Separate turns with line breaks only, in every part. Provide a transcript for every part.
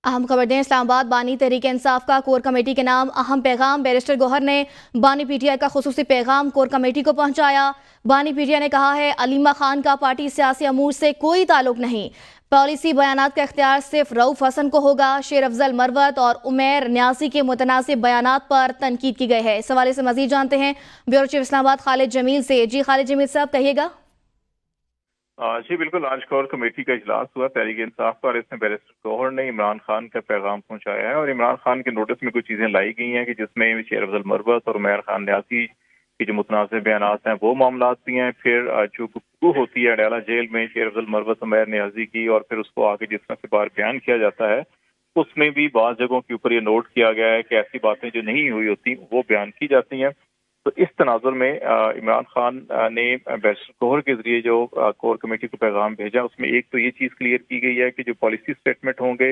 अहम खबर दें, इस्लामाबाद बानी तहरीक इंसाफ का कोर कमेटी के नाम अहम पैगाम। बैरिस्टर गौहर ने बानी पीटीआई का खुसूसी पैगाम कोर कमेटी को पहुंचाया। बानी पीटीआई ने कहा है, अलीमा खान का पार्टी सियासी अमूर से कोई ताल्लुक नहीं, पॉलिसी बयानात का इख्तियार सिर्फ रऊफ हसन को होगा। शेर अफजल मरवत और उमैर न्याजी के मुतनासिब बयानात पर तनकीद की गई है। इस हवाले से मजीद जानते हैं ब्यूरो चीफ इस्लामाबाद खालिद जमील से। जी खालिद जमील साहब, कहिएगा।
जी बिल्कुल, आज कोर कमेटी का इजलास हुआ तहरीक इंसाफ पर। इसमें बैरिस्टर गौहर ने इमरान खान का पैगाम पहुंचाया है और इमरान खान के नोटिस में कुछ चीजें लाई गई हैं कि जिसमें शेर अफजल मरवत और उमैर खान न्यासी की जो मुतनासिब बयानात हैं वो मामलात भी हैं। फिर जो गुफ्तगू होती है अडयाला जेल में शेर अफजल मरवत उमैर न्याजी की, और फिर उसको आगे जिस तरह से बार बयान किया जाता है, उसमें भी बाज़ जगहों के ऊपर ये नोट किया गया है कि ऐसी बातें जो नहीं हुई होती वो बयान की जाती हैं। तो इस तनाजुर में इमरान खान ने बैरिस्टर गौहर के जरिए जो कोर कमेटी को पैगाम भेजा, उसमें एक तो ये चीज़ क्लियर की गई है कि जो पॉलिसी स्टेटमेंट होंगे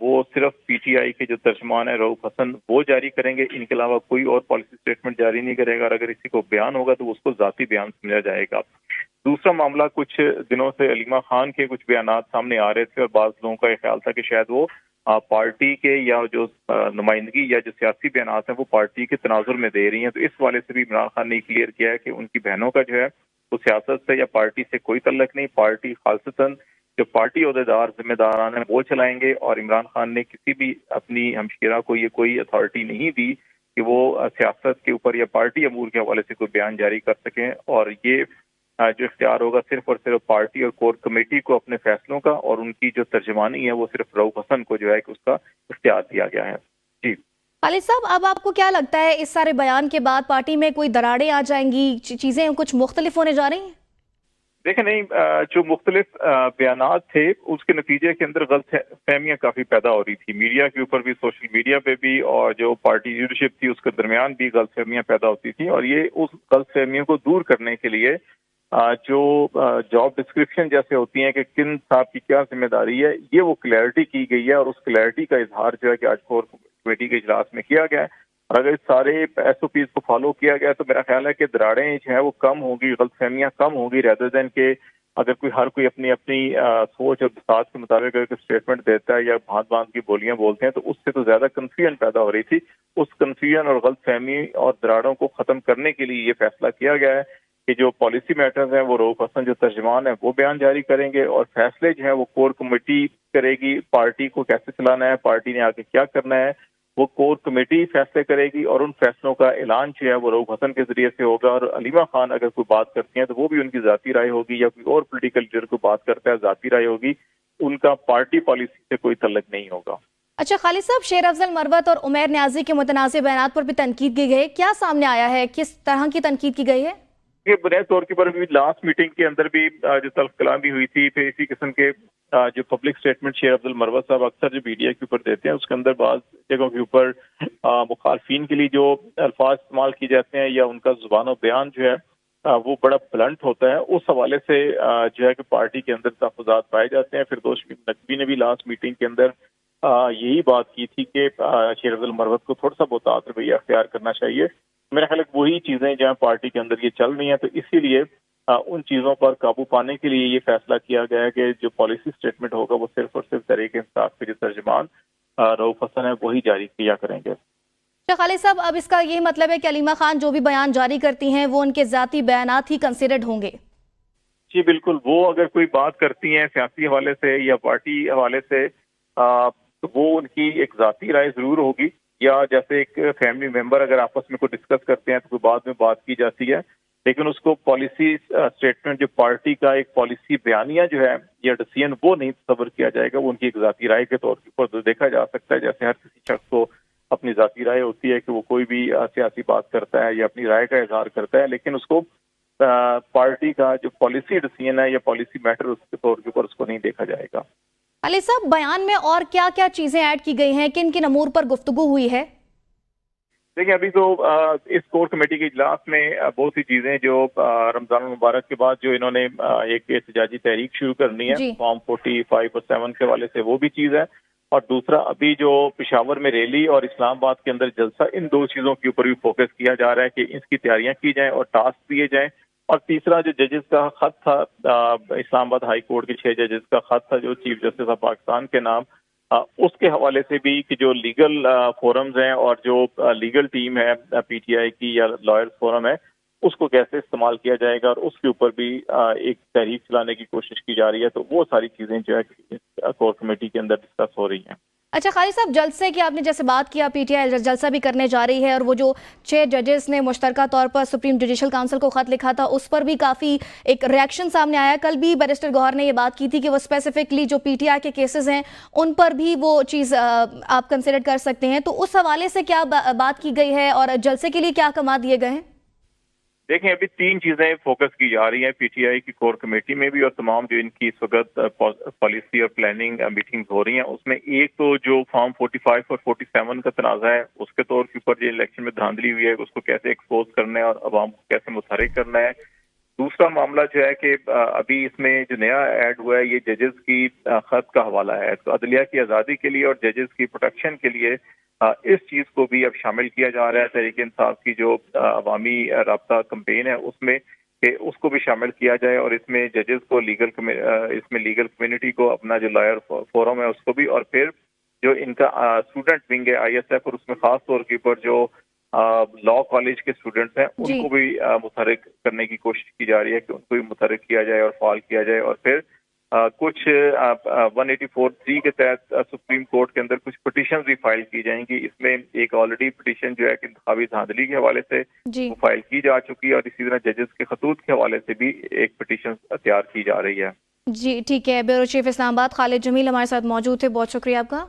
वो सिर्फ पीटीआई के जो तर्जमान है रऊफ हसन वो जारी करेंगे। इनके अलावा कोई और पॉलिसी स्टेटमेंट जारी नहीं करेगा, और अगर किसी को बयान होगा तो उसको जाती बयान समझा जाएगा। दूसरा मामला, कुछ दिनों से अलीमा खान के कुछ बयानात सामने आ रहे थे और बाज़ लोगों का ख्याल था कि शायद वो पार्टी के या जो नुमाइंदगी या जो सियासी बयानात हैं वो पार्टी के तनाजुर में दे रही हैं। तो इस वाले से भी इमरान खान ने क्लियर किया है कि उनकी बहनों का जो है वो सियासत से या पार्टी से कोई तल्लक नहीं, पार्टी खालसतन जो पार्टी ओहदेदार जिम्मेदारान हैं वो चलाएंगे। और इमरान खान ने किसी भी अपनी हमशीरा को ये कोई अथॉरिटी नहीं दी कि वो सियासत के ऊपर या पार्टी अमूर के हवाले से कोई बयान जारी कर सकें, और ये जो इख्तियार होगा सिर्फ और सिर्फ पार्टी और कोर कमेटी को अपने फैसलों का, और उनकी जो तर्जमानी है वो सिर्फ रऊफ हसन को जो है कि उसका इख्तियार दिया गया है। जी
खालिद साहब, अब आपको क्या लगता है, इस सारे बयान के बाद पार्टी में कोई दरारें आ जाएंगी, चीजें कुछ मुख्तलिफ होने जा रही हैं?
देखें, नहीं, जो मुख्तलिफ बयानात थे उसके नतीजे के अंदर गलत फहमियाँ काफ़ी पैदा हो रही थी, मीडिया के ऊपर भी, सोशल मीडिया पे भी, और जो पार्टी लीडरशिप थी उसके दरमियान भी गलत फहमियाँ पैदा होती थी। और ये उस गलत फहमियों को दूर करने के लिए जो जॉब डिस्क्रिप्शन जैसे होती हैं कि किन साहब की क्या जिम्मेदारी है, ये वो क्लैरिटी की गई है, और उस क्लैरिटी का इजहार जो है कि आज कोर कमेटी के इजलास में किया गया है। और अगर इस सारे SOPs को फॉलो किया गया तो मेरा ख्याल है कि दरारें जो है वो कम होगी, गलतफहमियां कम होगी, रेदर देन के अगर हर कोई अपनी अपनी सोच और बसात के मुताबिक अगर स्टेटमेंट देता है या भांत भांत की बोलियां बोलते हैं, तो उससे तो ज्यादा कंफ्यूजन पैदा हो रही थी। उस कंफ्यूजन और गलतफहमी और दरारों को खत्म करने के लिए ये फैसला किया गया है कि जो पॉलिसी मैटर्स हैं वो रऊफ हसन जो तर्जमान है वो बयान जारी करेंगे, और फैसले जो है वो कोर कमेटी करेगी। पार्टी को कैसे चलाना है, पार्टी ने आगे क्या करना है, वो कोर कमेटी फैसले करेगी, और उन फैसलों का ऐलान जो है वो रऊफ हसन के जरिए से होगा। और अलीमा खान अगर कोई बात करती हैं तो वो भी उनकी जाती राय होगी, या कोई और पोलिटिकल लीडर को बात करता है जाती राय होगी, उनका पार्टी पॉलिसी से कोई तल्लक नहीं होगा।
अच्छा खालिद साहब, शेर अफजल मरवत और उमैर न्याजी के मुतनासिब बयानात पर भी तनकीद की गई है, क्या सामने आया है, किस तरह की तनकीद की गई है?
ये बुनियादी तौर के ऊपर भी लास्ट मीटिंग के अंदर भी जो तल्ख कलामी हुई थी, फिर इसी किस्म के जो पब्लिक स्टेटमेंट शेर अफजल मरवत साहब अक्सर जो मीडिया के ऊपर देते हैं, उसके अंदर बाज़ जगहों के ऊपर मुखालफिन के लिए जो अल्फाज इस्तेमाल किए जाते हैं या उनका जुबान बयान जो है वो बड़ा ब्लंट होता है। उस हवाले से जो है कि पार्टी के अंदर तहफ़्फ़ुज़ात पाए जाते हैं। फिर दोस्त नकवी ने भी लास्ट मीटिंग के अंदर यही बात की थी कि शेर अफजल मरवत को थोड़ा सा बहुत रवैया अख्तियार करना चाहिए। मेरा ख्याल है वही चीजें जहाँ पार्टी के अंदर ये चल रही हैं, तो इसीलिए उन चीजों पर काबू पाने के लिए ये फैसला किया गया है कि जो पॉलिसी स्टेटमेंट होगा वो सिर्फ और सिर्फ तहरीक इंसाफ के जो तर्जमान रऊफ हसन है वही जारी किया करेंगे।
खालिद साहब, अब इसका ये मतलब है कि अलीमा खान जो भी बयान जारी करती हैं वो उनके जाती बयानात ही कंसिडर्ड होंगे?
जी बिल्कुल, वो अगर कोई बात करती हैं सियासी हवाले से या पार्टी हवाले से तो वो उनकी एक जाती राय जरूर होगी, या जैसे एक फैमिली मेंबर अगर आपस में कोई डिस्कस करते हैं तो बाद में बात की जाती है, लेकिन उसको पॉलिसी स्टेटमेंट जो पार्टी का एक पॉलिसी बयानिया जो है या डिसीजन वो नहीं तस्वर किया जाएगा, वो उनकी एक जाती राय के तौर पर तो देखा जा सकता है। जैसे हर किसी शख्स को अपनी जाती राय होती है कि वो कोई भी सियासी बात करता है या अपनी राय का इजहार करता है, लेकिन उसको पार्टी का जो पॉलिसी डिसीजन है या पॉलिसी मैटर उसके तौर के ऊपर उसको नहीं देखा जाएगा।
खालिद साहब, बयान में और क्या क्या चीजें ऐड की गई हैं, किन किन अमूर पर गुफ्तगू हुई है?
देखिए, अभी तो इस कोर कमेटी के इजलास में बहुत सी चीजें जो रमजान मुबारक के बाद जो इन्होंने एक एहतजाजी तहरीक शुरू करनी है फॉर्म 45 और 7 के वाले से, वो भी चीज है। और दूसरा, अभी जो पेशावर में रैली और इस्लामाबाद के अंदर जलसा, इन दो चीजों के ऊपर भी फोकस किया जा रहा है कि इसकी तैयारियां की जाएं और टास्क दिए जाएं। और तीसरा, जो जजेस का खत था इस्लामाबाद हाई कोर्ट के 6 जजेस का खत था जो चीफ जस्टिस ऑफ पाकिस्तान के नाम, उसके हवाले से भी कि जो लीगल फोरम्स हैं और जो लीगल टीम है पीटीआई की या लॉयर्स फोरम है, उसको कैसे इस्तेमाल किया जाएगा और उसके ऊपर भी एक तहरीक चलाने की कोशिश की जा रही है। तो वो सारी चीज़ें जो है कोर कमेटी के अंदर डिस्कस हो रही हैं।
अच्छा खालिद साहब, जलसे की आपने जैसे बात किया, पीटीआई जलसा भी करने जा रही है और वो जो 6 जजेस ने मुश्तरका तौर पर सुप्रीम जुडिशल काउंसिल को खत लिखा था, उस पर भी काफ़ी एक रिएक्शन सामने आया। कल भी बैरिस्टर गौहर ने ये बात की थी कि वो स्पेसिफिकली जो पीटीआई के केसेस हैं उन पर भी वो चीज़ आप कंसिडर कर सकते हैं। तो उस हवाले से क्या बात की गई है और जलसे के लिए क्या अहकाम दिए गए हैं?
देखें, अभी 3 चीजें फोकस की जा रही हैं पीटीआई की कोर कमेटी में भी और तमाम जो इनकी इस वक्त पॉलिसी और प्लानिंग मीटिंग्स हो रही हैं, उसमें एक तो जो फॉर्म 45 और 47 का तनाज़ा है, उसके तौर के ऊपर जो इलेक्शन में धांधली हुई है उसको कैसे एक्सपोज करना है और अवाम को कैसे मुतहरिक करना है। दूसरा मामला जो है कि अभी इसमें जो नया ऐड हुआ है ये जजेस की खत का हवाला है। तो अदलिया की आज़ादी के लिए और जजेस की प्रोटेक्शन के लिए इस चीज़ को भी अब शामिल किया जा रहा है तहरीक इंसाफ की जो अवामी राब्ता कैंपेन है उसमें, कि उसको भी शामिल किया जाए और इसमें जजेस को इसमें लीगल कम्युनिटी को अपना जो लॉयर फोरम है उसको भी, और फिर जो इनका स्टूडेंट विंग है आईएसएफ और उसमें खास तौर के ऊपर जो लॉ कॉलेज के स्टूडेंट्स हैं उनको भी मुतहरिक करने की कोशिश की जा रही है कि उनको भी मुतहरिक किया जाए और फाल किया जाए। और फिर कुछ 184(3) के तहत सुप्रीम कोर्ट के अंदर कुछ पिटीशन भी फाइल की जाएंगी। इसमें एक ऑलरेडी पिटीशन जो है कि इंतखाबी धांधली के हवाले से वो फाइल की जा चुकी है और इसी तरह जजेस के खतूत के हवाले से भी एक पिटीशन तैयार की जा रही है।
जी ठीक है। ब्यूरो चीफ इस्लामाबाद खालिद जमील हमारे साथ मौजूद थे, बहुत शुक्रिया आपका।